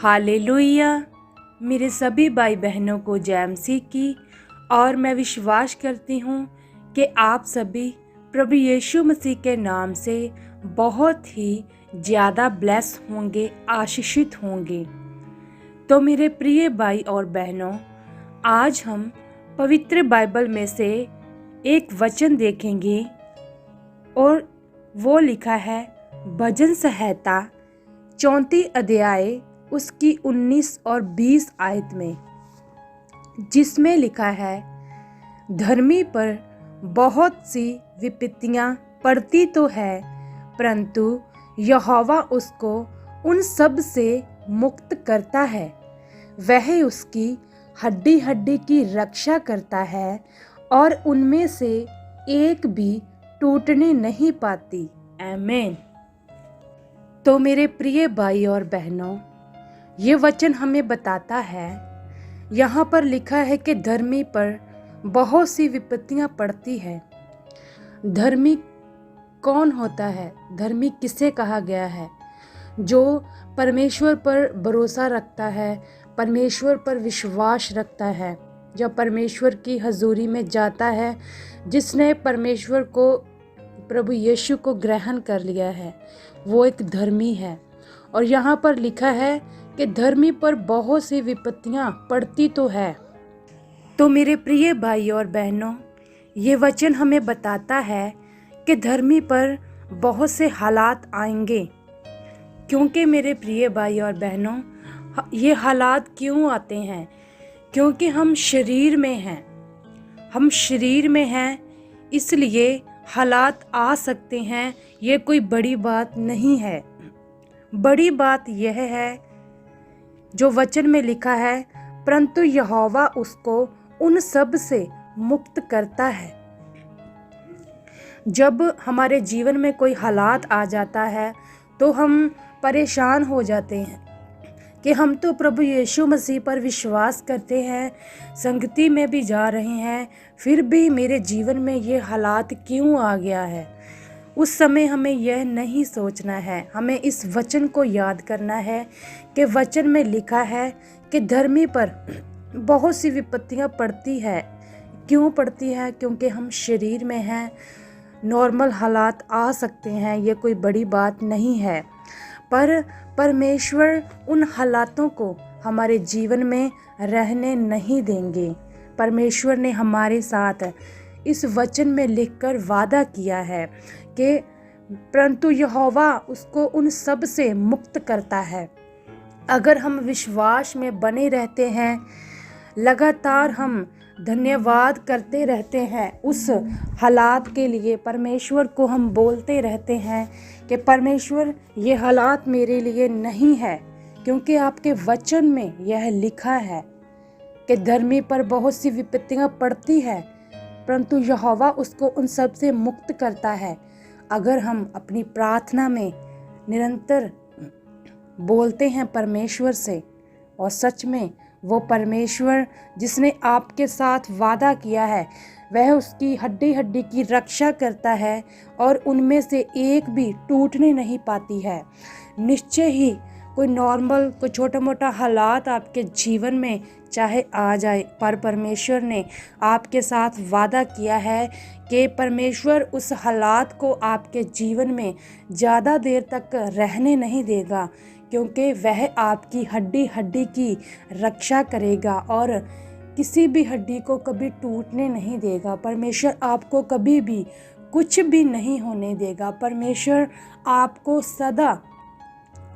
Hallelujah. मेरे सभी भाई बहनों को जय मसीह की। और मैं विश्वास करती हूँ कि आप सभी प्रभु यीशु मसीह के नाम से बहुत ही ज़्यादा ब्लेस होंगे, आशीषित होंगे। तो मेरे प्रिय भाई और बहनों, आज हम पवित्र बाइबल में से एक वचन देखेंगे और वो लिखा है भजन संहिता 34 अध्याय उसकी 19 और 20 आयत में, जिसमें लिखा है, धर्मी पर बहुत सी विपत्तियां पड़ती तो है, परंतु यहोवा उसको उन सब से मुक्त करता है। वह उसकी हड्डी हड्डी की रक्षा करता है और उनमें से एक भी टूटने नहीं पाती। आमीन। तो मेरे प्रिय भाई और बहनों, ये वचन हमें बताता है, यहाँ पर लिखा है कि धर्मी पर बहुत सी विपत्तियां पड़ती है। धर्मी कौन होता है? धर्मी किसे कहा गया है? जो परमेश्वर पर भरोसा रखता है, परमेश्वर पर विश्वास रखता है, जो परमेश्वर की हजूरी में जाता है, जिसने परमेश्वर को, प्रभु यीशु को ग्रहण कर लिया है, वो एक धर्मी है। और यहाँ पर लिखा है कि धर्मी पर बहुत सी विपत्तियां पड़ती तो है। तो मेरे प्रिय भाई और बहनों, ये वचन हमें बताता है कि धर्मी पर बहुत से हालात आएंगे। क्योंकि मेरे प्रिय भाई और बहनों, ये हालात क्यों आते हैं? क्योंकि हम शरीर में हैं। हम शरीर में हैं, इसलिए हालात आ सकते हैं। ये कोई बड़ी बात नहीं है। बड़ी बात यह है जो वचन में लिखा है, परंतु यहोवा उसको उन सब से मुक्त करता है। जब हमारे जीवन में कोई हालात आ जाता है तो हम परेशान हो जाते हैं कि हम तो प्रभु यीशु मसीह पर विश्वास करते हैं, संगति में भी जा रहे हैं, फिर भी मेरे जीवन में ये हालात क्यों आ गया है। उस समय हमें यह नहीं सोचना है, हमें इस वचन को याद करना है कि वचन में लिखा है कि धर्मी पर बहुत सी विपत्तियां पड़ती है। क्यों पड़ती है? क्योंकि हम शरीर में हैं। नॉर्मल हालात आ सकते हैं, ये कोई बड़ी बात नहीं है, पर परमेश्वर उन हालातों को हमारे जीवन में रहने नहीं देंगे। परमेश्वर ने हमारे साथ इस वचन में लिखकर वादा किया है कि परंतु यहोवा उसको उन सब से मुक्त करता है। अगर हम विश्वास में बने रहते हैं, लगातार हम धन्यवाद करते रहते हैं उस हालात के लिए, परमेश्वर को हम बोलते रहते हैं कि परमेश्वर ये हालात मेरे लिए नहीं है, क्योंकि आपके वचन में यह लिखा है कि धर्मी पर बहुत सी विपत्तियां पड़ती है, परंतु यहोवा उसको उन सब से मुक्त करता है। अगर हम अपनी प्रार्थना में निरंतर बोलते हैं परमेश्वर से, और सच में वो परमेश्वर जिसने आपके साथ वादा किया है, वह उसकी हड्डी हड्डी की रक्षा करता है और उनमें से एक भी टूटने नहीं पाती है। निश्चय ही कोई नॉर्मल, कोई छोटा मोटा हालात आपके जीवन में चाहे आ जाए, पर परमेश्वर ने आपके साथ वादा किया है कि परमेश्वर उस हालात को आपके जीवन में ज़्यादा देर तक रहने नहीं देगा, क्योंकि वह आपकी हड्डी हड्डी की रक्षा करेगा और किसी भी हड्डी को कभी टूटने नहीं देगा। परमेश्वर आपको कभी भी कुछ भी नहीं होने देगा। परमेश्वर आपको सदा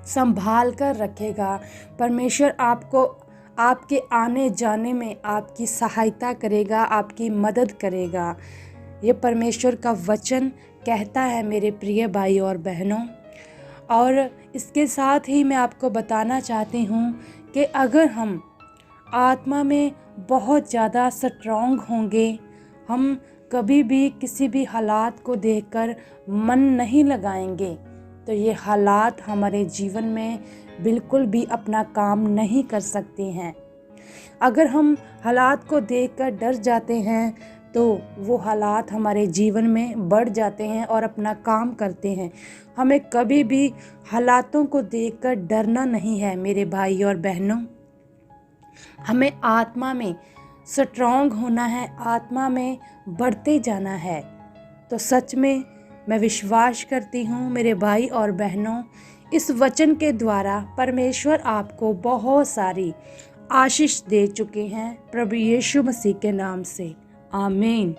संभाल कर रखेगा। परमेश्वर आपको आपके आने जाने में आपकी सहायता करेगा, आपकी मदद करेगा। ये परमेश्वर का वचन कहता है मेरे प्रिय भाई और बहनों। और इसके साथ ही मैं आपको बताना चाहती हूँ कि अगर हम आत्मा में बहुत ज़्यादा स्ट्रॉन्ग होंगे, हम कभी भी किसी भी हालात को देखकर मन नहीं लगाएंगे, तो ये हालात हमारे जीवन में बिल्कुल भी अपना काम नहीं कर सकते हैं। अगर हम हालात को देखकर डर जाते हैं, तो वो हालात हमारे जीवन में बढ़ जाते हैं और अपना काम करते हैं। हमें कभी भी हालातों को देखकर डरना नहीं है मेरे भाई और बहनों। हमें आत्मा में स्ट्रॉन्ग होना है, आत्मा में बढ़ते जाना है। तो सच में मैं विश्वास करती हूँ मेरे भाई और बहनों, इस वचन के द्वारा परमेश्वर आपको बहुत सारी आशीष दे चुके हैं प्रभु यीशु मसीह के नाम से। आमीन।